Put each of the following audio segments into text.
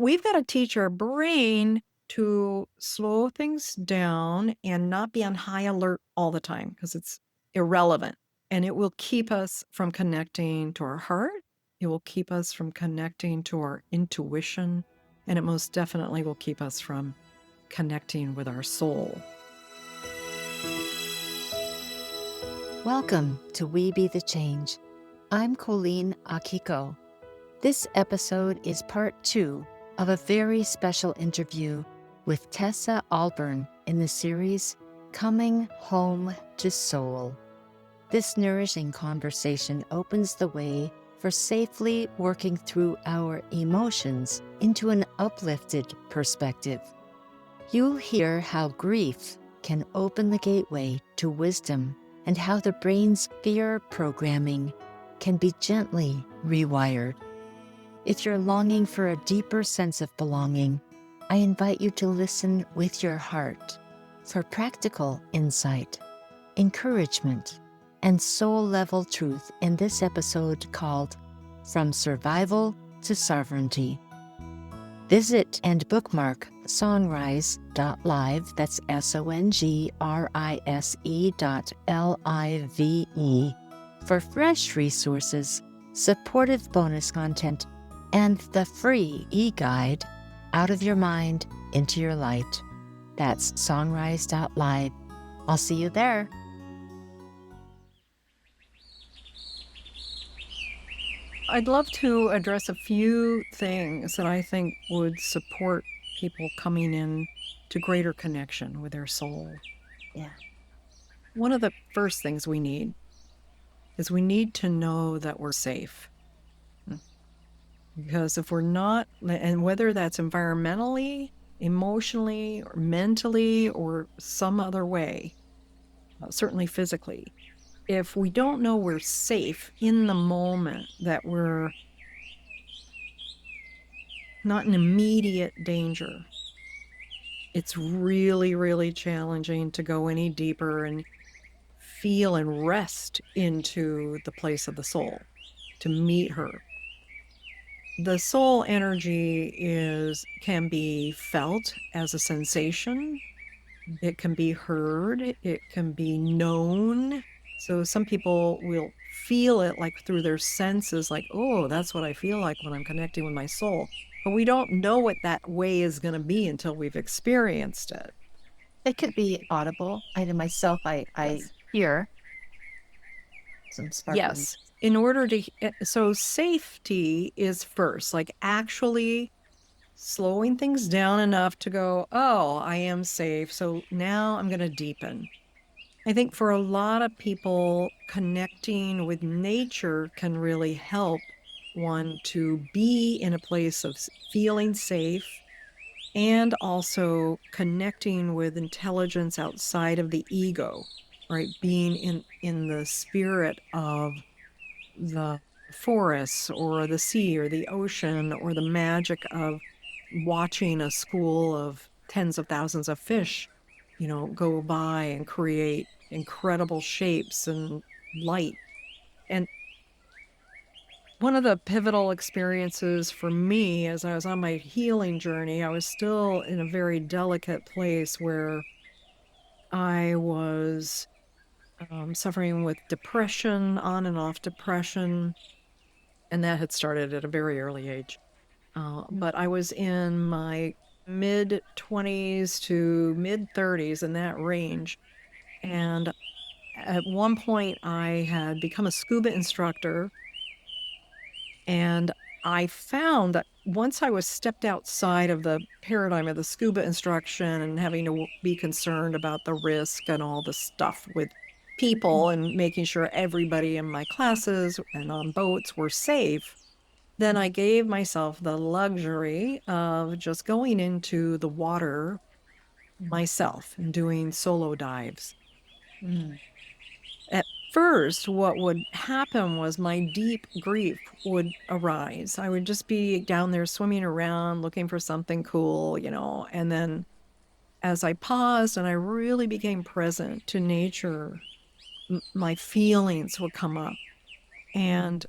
we've got to teach our brain to slow things down and not be on high alert all the time because it's irrelevant. And it will keep us from connecting to our heart. It will keep us from connecting to our intuition. And it most definitely will keep us from connecting with our soul. Welcome to We Be the Change. I'm Colleen Akiko. This episode is part 2 of a very special interview with Tessa Alburn in the series Coming Home to Soul. This nourishing conversation opens the way for safely working through our emotions into an uplifted perspective. You'll hear how grief can open the gateway to wisdom and how the brain's fear programming can be gently rewired. If you're longing for a deeper sense of belonging, I invite you to listen with your heart for practical insight, encouragement, and soul-level truth in this episode called From Survival to Sovereignty. Visit and bookmark songrise.live, that's SONGRISE.LIVE, for fresh resources, supportive bonus content, and the free e-guide, Out of Your Mind, Into Your Light. That's songrise.live. I'll see you there. I'd love to address a few things that I think would support people coming in to greater connection with their soul. Yeah. One of the first things we need is we need to know that we're safe. Because if we're not, and whether that's environmentally, emotionally, or mentally, or some other way, certainly physically, if we don't know we're safe in the moment, that we're not in immediate danger, it's really, really challenging to go any deeper and feel and rest into the place of the soul, to meet her. The soul energy can be felt as a sensation. It can be heard. It can be known. So some people will feel it like through their senses, like, oh, that's what I feel like when I'm connecting with my soul. But we don't know what that way is going to be until we've experienced it. It could be audible. I myself, I Yes. hear some sparkling. Yes. In order to, so safety is first, like actually slowing things down enough to go, oh, I am safe. So now I'm going to deepen. I think for a lot of people, connecting with nature can really help one to be in a place of feeling safe and also connecting with intelligence outside of the ego, right? Being in the spirit of the forests or the sea or the ocean or the magic of watching a school of tens of thousands of fish, go by and create incredible shapes and light. And one of the pivotal experiences for me as I was on my healing journey, I was still in a very delicate place where I was suffering with depression, on and off depression, and that had started at a very early age. But I was in my mid-20s to mid-30s, in that range. And at one point, I had become a scuba instructor. And I found that once I was stepped outside of the paradigm of the scuba instruction and having to be concerned about the risk and all the stuff with people and making sure everybody in my classes and on boats were safe, then I gave myself the luxury of just going into the water myself and doing solo dives. At first, what would happen was my deep grief would arise. I would just be down there swimming around looking for something cool, and then as I paused and I really became present to nature, my feelings would come up. And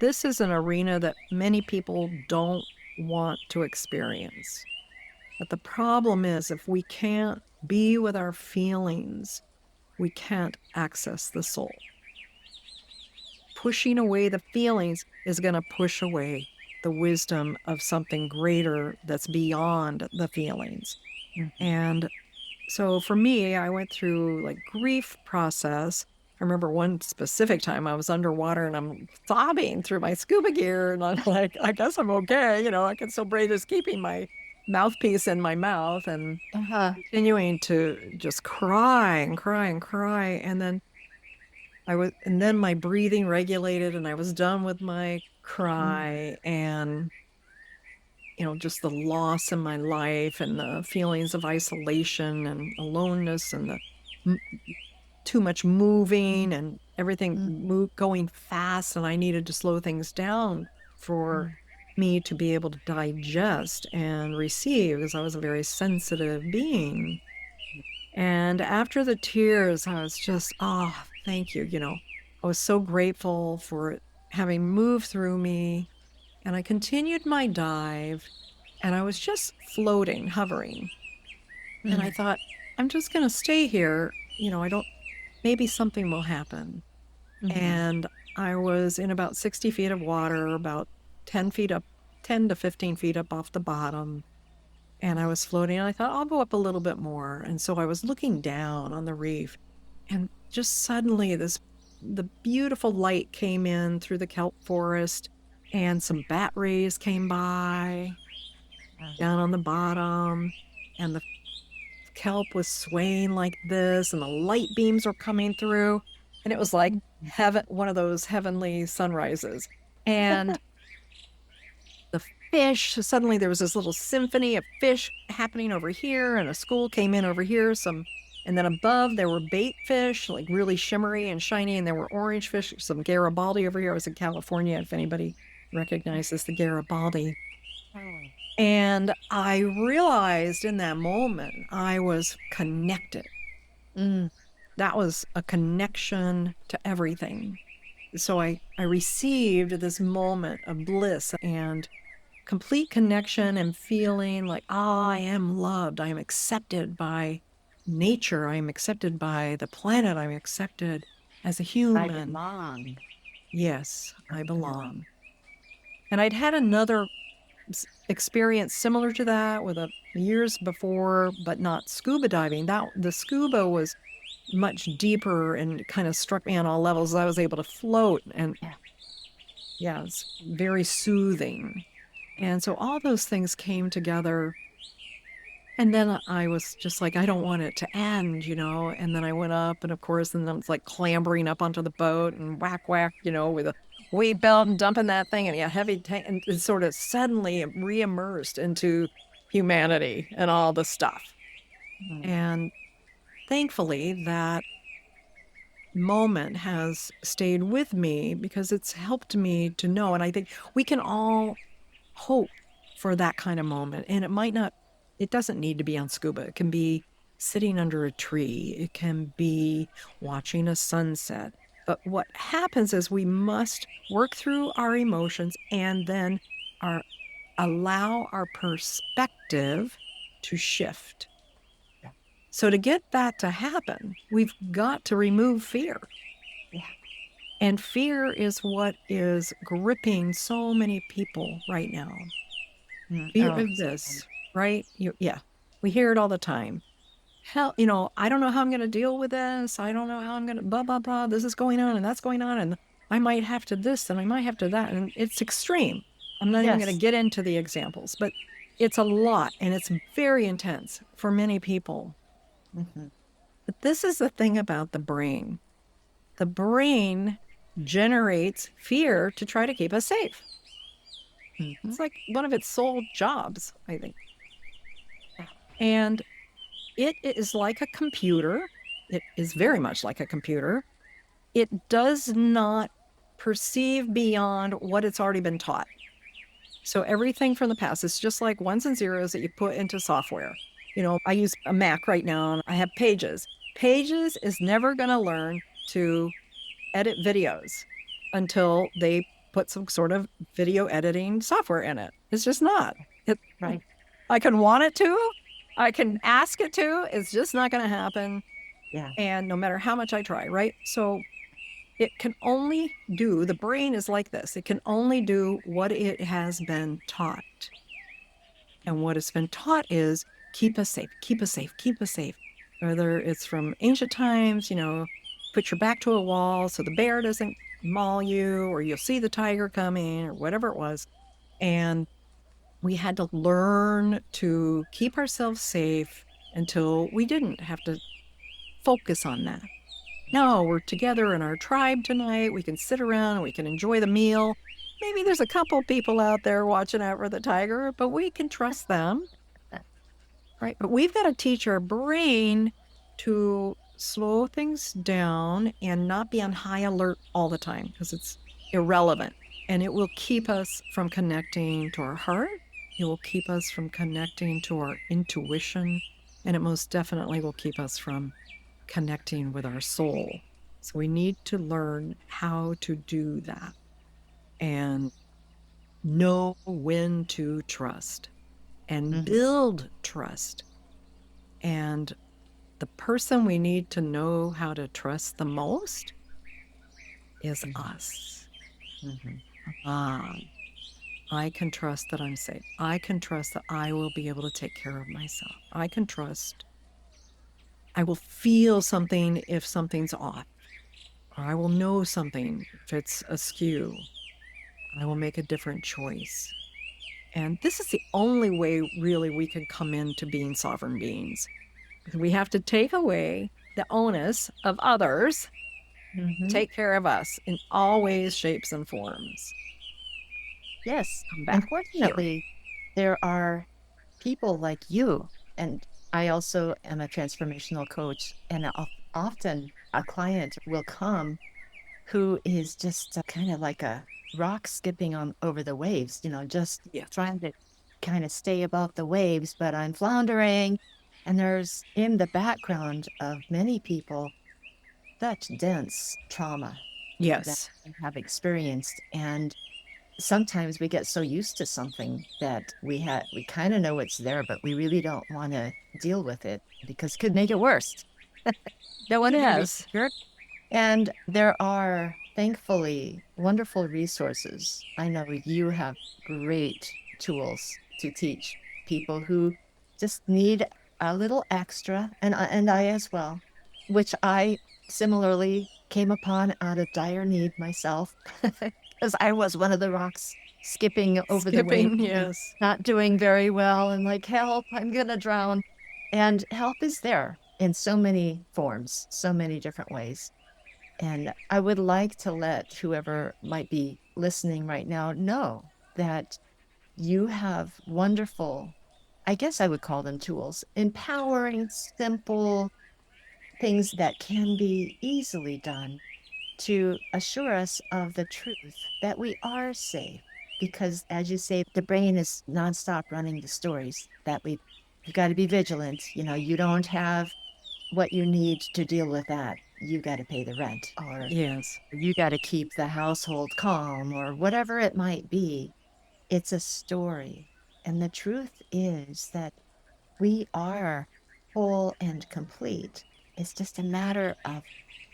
this is an arena that many people don't want to experience. But the problem is, if we can't be with our feelings, we can't access the soul. Pushing away the feelings is going to push away the wisdom of something greater that's beyond the feelings. And so for me, I went through like grief process. I remember one specific time I was underwater and I'm sobbing through my scuba gear, and I'm like, I guess I'm okay. I can still breathe, just keeping my mouthpiece in my mouth and continuing to just cry and cry and cry. And then my breathing regulated and I was done with my cry and, just the loss in my life and the feelings of isolation and aloneness and the too much moving and everything going fast. And I needed to slow things down for me to be able to digest and receive, because I was a very sensitive being. And after the tears, I was just, thank you. I was so grateful for it having moved through me. And I continued my dive and I was just floating, hovering. And I thought, I'm just going to stay here. Maybe something will happen. And I was in about 60 feet of water, about 10 feet up, 10 to 15 feet up off the bottom. And I was floating. And I thought, I'll go up a little bit more. And so I was looking down on the reef, and just suddenly the beautiful light came in through the kelp forest, and some bat rays came by down on the bottom, and the kelp was swaying like this, and the light beams were coming through, and it was like heaven, one of those heavenly sunrises. And the fish, suddenly there was this little symphony of fish happening over here, and a school came in over here, and then above there were bait fish, like really shimmery and shiny, and there were orange fish, some Garibaldi over here. I was in California, if anybody recognizes the Garibaldi. And I realized in that moment I was connected. That was a connection to everything. So I received this moment of bliss and complete connection and feeling like, I am loved. I am accepted by nature. I am accepted by the planet. I'm accepted as a human. I belong. Yes, I belong. And I'd had another experience similar to that with years before, but not scuba diving. The scuba was much deeper and kind of struck me on all levels. I was able to float, and it's very soothing. And so all those things came together. And then I was just like, I don't want it to end, and then I went up, and of course, and then it's like clambering up onto the boat and whack, with a weight belt and dumping that thing, and heavy tank, and it sort of suddenly re-immersed into humanity and all the stuff. And thankfully, that moment has stayed with me because it's helped me to know. And I think we can all hope for that kind of moment. And it doesn't need to be on scuba. It can be sitting under a tree. It can be watching a sunset. But what happens is we must work through our emotions and then allow our perspective to shift. So to get that to happen, we've got to remove fear. And fear is what is gripping so many people right now. Fear of this, right? We hear it all the time. Hell, I don't know how I'm going to deal with this. I don't know how I'm going to blah, blah, blah. This is going on and that's going on. And I might have to this and I might have to that. And it's extreme. I'm not even going to get into the examples, but it's a lot and it's very intense for many people. But this is the thing about the brain. The brain generates fear to try to keep us safe. It's like one of its sole jobs, I think. And it is like a computer. It is very much like a computer. It does not perceive beyond what it's already been taught. So everything from the past is just like ones and zeros that you put into software. I use a Mac right now and I have Pages. Pages is never going to learn to edit videos until they put some sort of video editing software in it. It's just not. It, Right. I can want it to, I can ask it to, it's just not going to happen. Yeah. And no matter how much I try, right? So it can only do, the brain is like this, it can only do what it has been taught. And what has been taught is keep us safe, keep us safe, keep us safe. Whether it's from ancient times, put your back to a wall so the bear doesn't maul you, or you'll see the tiger coming, or whatever it was. And we had to learn to keep ourselves safe until we didn't have to focus on that. No, we're together in our tribe tonight. We can sit around and we can enjoy the meal. Maybe there's a couple people out there watching out for the tiger, but we can trust them, right? But we've got to teach our brain to slow things down and not be on high alert all the time because it's irrelevant. And it will keep us from connecting to our heart. It will keep us from connecting to our intuition. And it most definitely will keep us from connecting with our soul. So we need to learn how to do that and know when to trust and build trust. And the person we need to know how to trust the most is us. I can trust that I'm safe. I can trust that I will be able to take care of myself. I can trust I will feel something if something's off, or I will know something if it's askew. I will make a different choice. And this is the only way, really, we can come into being sovereign beings. We have to take away the onus of others, take care of us in all ways, shapes, and forms. Yes. Come back Unfortunately, there are people like you, and I also am a transformational coach, and often a client will come who is just kind of like a rock skipping on over the waves, just trying to kind of stay above the waves, but I'm floundering. And there's in the background of many people such dense trauma that Yes. they have experienced. And sometimes we get so used to something that we kind of know it's there, but we really don't want to deal with it because it could make it worse. No one Yes. sure. And there are thankfully wonderful resources. I know you have great tools to teach people who just need a little extra, and I as well, which I similarly came upon out of dire need myself, because I was one of the rocks skipping over the waves, Skipping, yes. not doing very well, and like, help, I'm gonna drown. And help is there in so many forms, so many different ways. And I would like to let whoever might be listening right now know that you have wonderful, I guess I would call them tools, empowering, simple things that can be easily done to assure us of the truth that we are safe. Because as you say, the brain is nonstop running the stories that you've got to be vigilant. You don't have what you need to deal with that. You got to pay the rent, or Yes. you got to keep the household calm, or whatever it might be. It's a story. And the truth is that we are whole and complete. It's just a matter of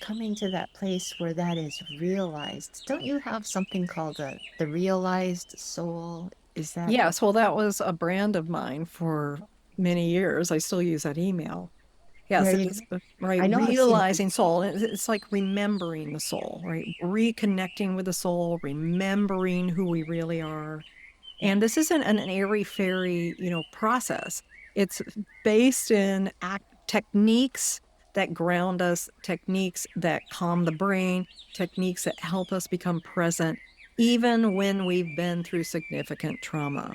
coming to that place where that is realized. Don't you have something called the realized soul? Is that Yes. Well, that was a brand of mine for many years. I still use that email. Yes, there it you go? is right. I know I've seen it. Realizing soul. It's like remembering the soul, right? Reconnecting with the soul, remembering who we really are. Yeah. And this isn't an airy fairy, process. It's based in techniques that ground us, techniques that calm the brain, techniques that help us become present, even when we've been through significant trauma.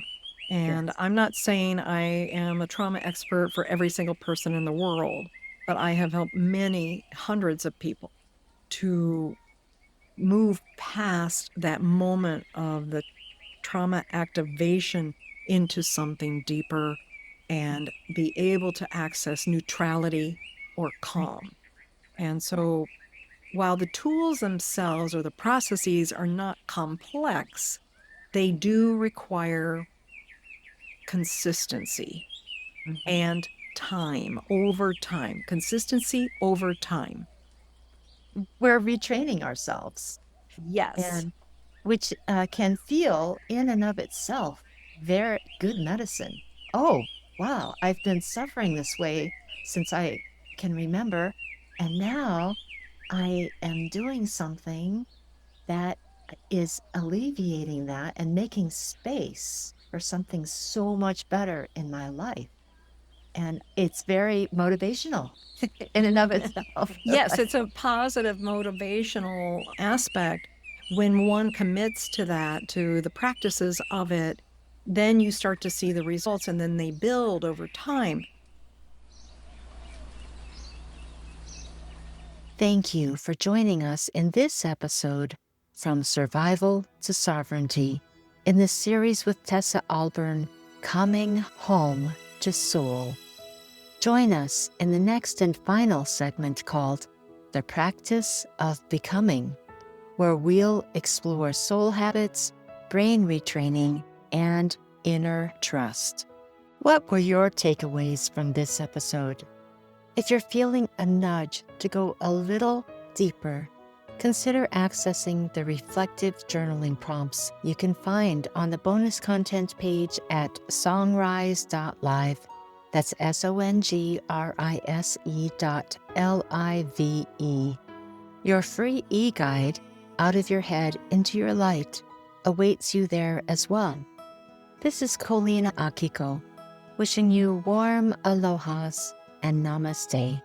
And Yes. I'm not saying I am a trauma expert for every single person in the world, but I have helped many hundreds of people to move past that moment of the trauma activation into something deeper and be able to access neutrality or calm. And so while the tools themselves or the processes are not complex, they do require consistency Mhm. and time over time. Consistency over time. We're retraining ourselves, Yes. and which can feel in and of itself very good medicine. Oh, wow, I've been suffering this way since I can remember. And now I am doing something that is alleviating that and making space for something so much better in my life. And it's very motivational in and of itself. Yes, it's a positive motivational aspect. When one commits to that, to the practices of it, then you start to see the results and then they build over time. Thank you for joining us in this episode, From Survival to Sovereignty, in the series with Tessa Alburn, Coming Home to Soul. Join us in the next and final segment called The Practice of Becoming, where we'll explore soul habits, brain retraining, and inner trust. What were your takeaways from this episode? If you're feeling a nudge to go a little deeper, consider accessing the reflective journaling prompts you can find on the bonus content page at songrise.live. That's SONGRISE.LIVE. Your free e-guide, Out of Your Head into Your Light, awaits you there as well. This is Colleen Akiko, wishing you warm alohas and namaste.